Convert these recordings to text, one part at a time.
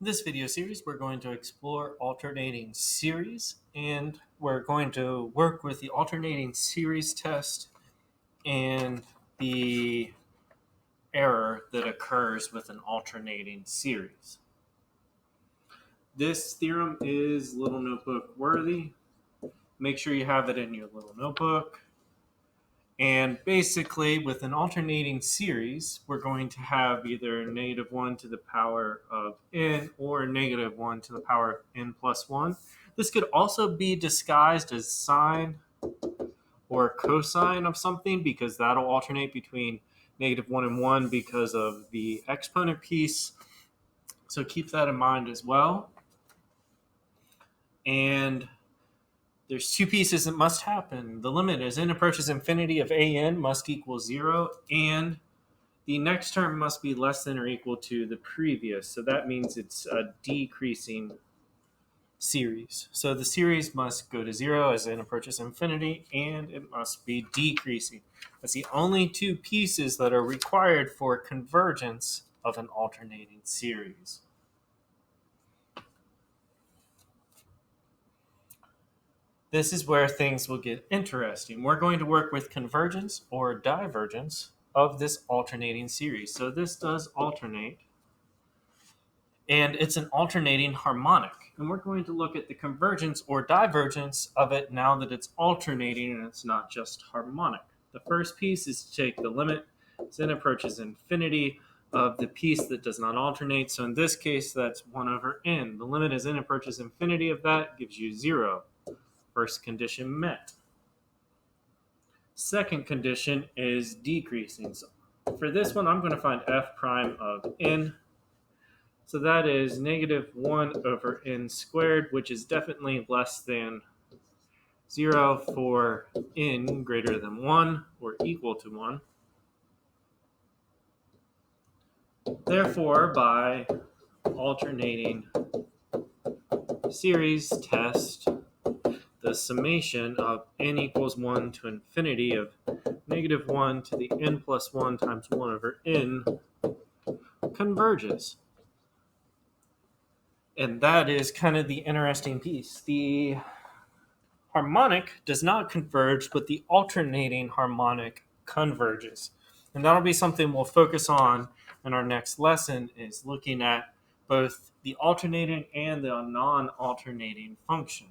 In this video series, we're going to explore alternating series, and we're going to work with the alternating series test and the error that occurs with an alternating series. This theorem is little notebook worthy. Make sure you have it in your little notebook. And basically, with an alternating series, we're going to have either negative 1 to the power of n or negative 1 to the power of n plus 1. This could also be disguised as sine or cosine of something because that'll alternate between negative 1 and 1 because of the exponent piece. So keep that in mind as well. And there's two pieces that must happen. The limit as n approaches infinity of an must equal 0, and the next term must be less than or equal to the previous. So that means it's a decreasing series. So the series must go to 0 as n approaches infinity, and it must be decreasing. That's the only two pieces that are required for convergence of an alternating series. This is where things will get interesting. We're going to work with convergence or divergence of this alternating series. So this does alternate, and it's an alternating harmonic. And we're going to look at the convergence or divergence of it now that it's alternating and it's not just harmonic. The first piece is to take the limit as n approaches infinity of the piece that does not alternate. So in this case, that's 1 over n. The limit as n approaches infinity of that gives you 0. First condition met. Second condition is decreasing. So for this one, I'm going to find f prime of n. So that is negative 1 over n squared, which is definitely less than 0 for n greater than 1 or equal to 1. Therefore, by alternating series test, the summation of n equals 1 to infinity of negative 1 to the n plus 1 times 1 over n converges. And that is kind of the interesting piece. The harmonic does not converge, but the alternating harmonic converges. And that'll be something we'll focus on in our next lesson, is looking at both the alternating and the non-alternating function.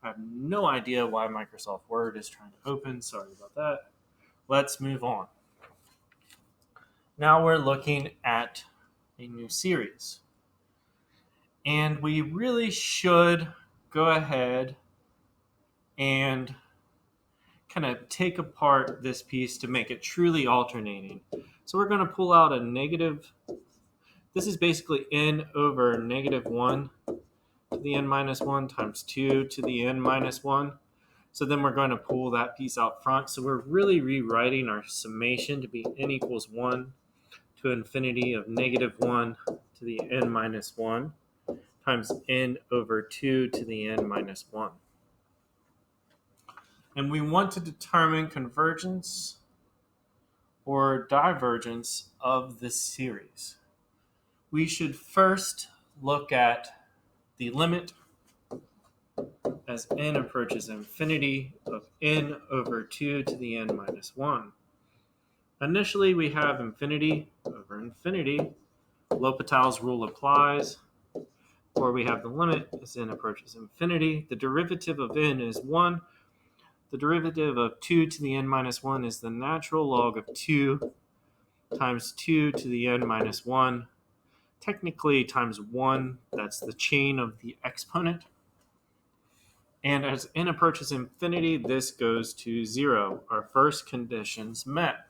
I have no idea why Microsoft Word is trying to open. Sorry about that. Let's move on. Now we're looking at a new series. And we really should go ahead and kind of take apart this piece to make it truly alternating. So we're going to pull out a negative. This is basically n over negative 1 to the n minus 1 times 2 to the n minus 1. So then we're going to pull that piece out front. So we're really rewriting our summation to be n equals 1 to infinity of negative 1 to the n minus 1 times n over 2 to the n minus 1. And we want to determine convergence or divergence of this series. We should first look at the limit as n approaches infinity of n over 2 to the n minus 1. Initially, we have infinity over infinity. L'Hopital's rule applies. Or we have the limit as n approaches infinity. The derivative of n is 1. The derivative of 2 to the n minus 1 is the natural log of 2 times 2 to the n minus 1. Technically times 1, that's the chain of the exponent. And as n approaches infinity, this goes to 0. Our first condition's met.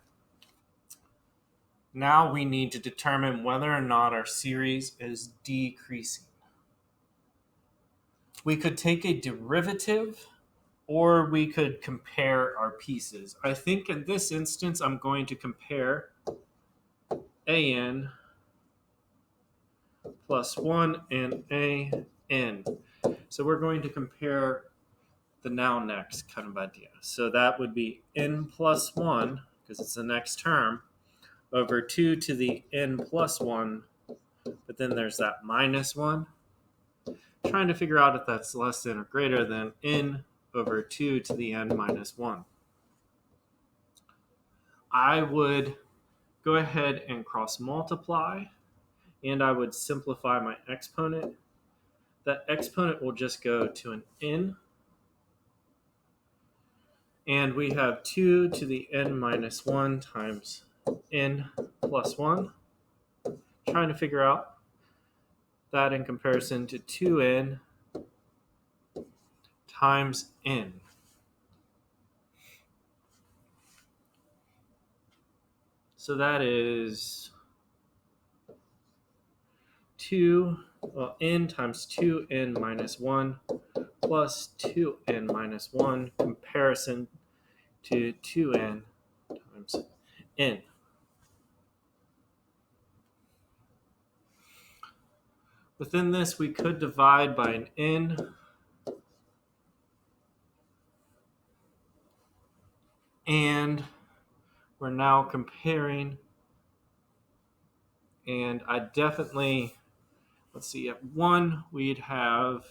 Now we need to determine whether or not our series is decreasing. We could take a derivative, or we could compare our pieces. I think in this instance, I'm going to compare an plus 1 and an. So we're going to compare the now next kind of idea. So that would be n plus 1, because it's the next term, over 2 to the n plus 1 but then there's that minus 1. Trying to figure out if that's less than or greater than n over 2 to the n minus 1. I would go ahead and cross multiply, and I would simplify my exponent. That exponent will just go to an n, and we have 2 to the n minus 1 times n plus 1. Trying to figure out that in comparison to 2n times n. So that is n times 2n minus 1 plus 2n minus 1 comparison to 2n times n. Within this, we could divide by an n, and we're now comparing, and I definitely, let's see, at 1, we'd have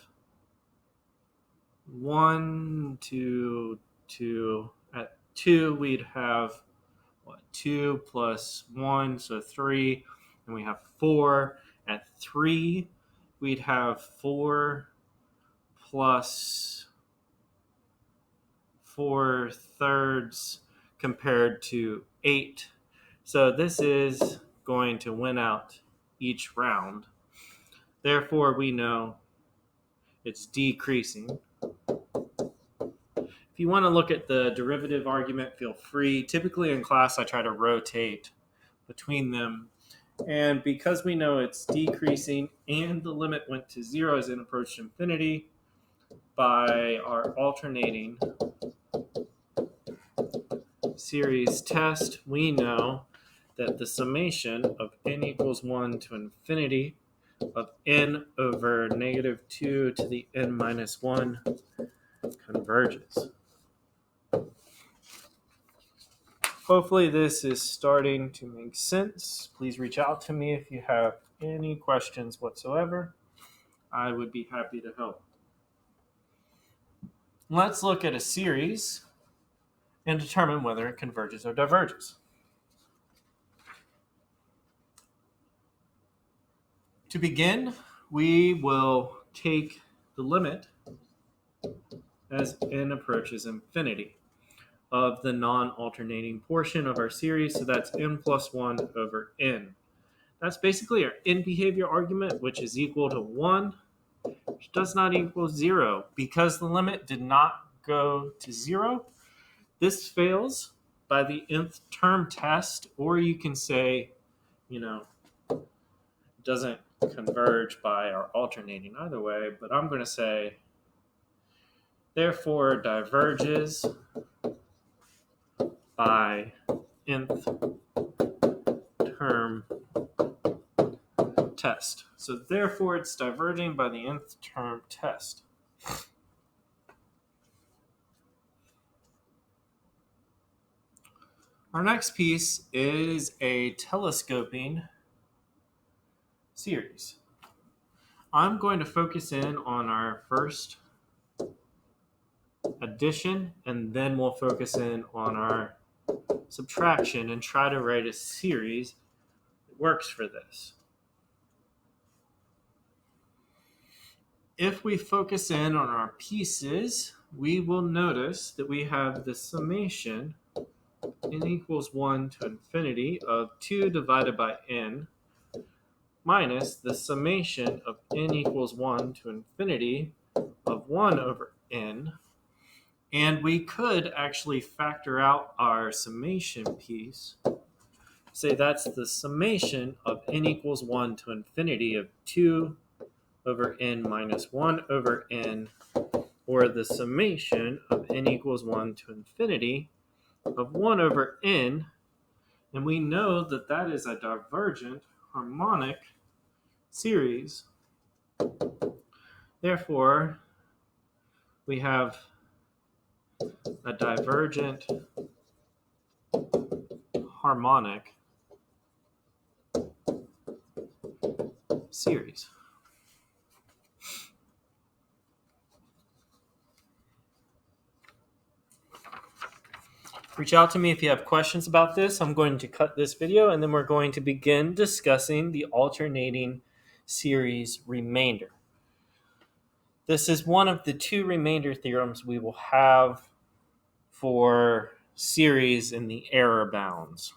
1 to 2. At 2, we'd have 2 plus 1, so 3, and we have 4. At 3, we'd have 4 plus 4 thirds compared to 8. So this is going to win out each round. Therefore, we know it's decreasing. If you want to look at the derivative argument, feel free. Typically in class, I try to rotate between them. And because we know it's decreasing and the limit went to 0 as it approached infinity, by our alternating series test, we know that the summation of n equals 1 to infinity of n over negative 2 to the n minus 1 converges. Hopefully this is starting to make sense. Please reach out to me if you have any questions whatsoever. I would be happy to help. Let's look at a series and determine whether it converges or diverges. To begin, we will take the limit as n approaches infinity of the non-alternating portion of our series, so that's n plus 1 over n. That's basically our end behavior argument, which is equal to 1, which does not equal 0. Because the limit did not go to 0, this fails by the nth term test, or you can say, doesn't converge by our alternating either way, but I'm going to say, therefore, diverges by nth term test. So therefore, it's diverging by the nth term test. Our next piece is a telescoping series. I'm going to focus in on our first addition, and then we'll focus in on our subtraction and try to write a series that works for this. If we focus in on our pieces, we will notice that we have the summation n equals 1 to infinity of 2 divided by n minus the summation of n equals 1 to infinity of 1 over n. And we could actually factor out our summation piece. Say that's the summation of n equals 1 to infinity of 2 over n minus 1 over n, or the summation of n equals 1 to infinity of 1 over n. And we know that that is a divergent harmonic series. Therefore, we have a divergent harmonic series. Reach out to me if you have questions about this. I'm going to cut this video, and then we're going to begin discussing the alternating series remainder. This is one of the two remainder theorems we will have for series in the error bounds.